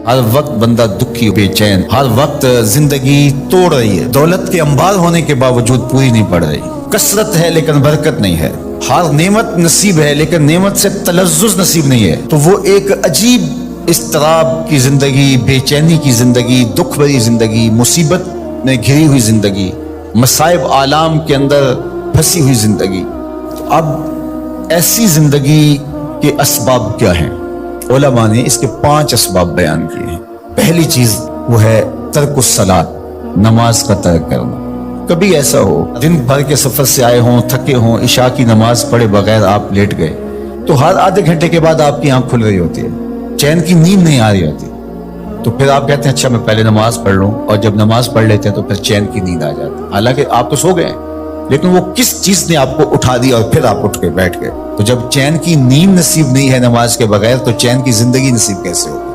हर वक्त बंदा दुखी बेचैन, हर वक्त जिंदगी तोड़ रही है। दौलत के अंबार होने के बावजूद पूरी नहीं पड़ रही। कसरत है लेकिन बरकत नहीं है। हर नेमत नसीब है लेकिन नेमत से तलज्जुज नसीब नहीं है। तो वो एक अजीब इस्तराब की जिंदगी, बेचैनी की जिंदगी, दुख भरी जिंदगी, मुसीबत में घिरी हुई जिंदगी, मसाइब आलाम के अंदर फंसी हुई जिंदगी। तो अब ऐसी जिंदगी के असबाब क्या हैं? उलमा ने इसके 5 असबाब बयान किए हैं। पहली चीज वो है तर्कुस सलात, नमाज का तर्क करना। कभी ऐसा हो दिन भर के सफर से आए हों, थके हों, इशा की नमाज पढ़े बगैर आप लेट गए, तो हर आधे घंटे के बाद आपकी आंख खुल रही होती है, चैन की नींद नहीं आ रही होती। तो फिर आप कहते हैं अच्छा मैं पहले नमाज पढ़ लूं, और जब नमाज पढ़ लेते हैं तो फिर चैन की नींद आ जाती है। हालांकि आप तो सो गए, लेकिन वो किस चीज ने आपको उठा दिया और फिर आप उठ के बैठ गए। तो जब चैन की नींद नसीब नहीं है नमाज के बगैर, तो चैन की जिंदगी नसीब कैसे होगी?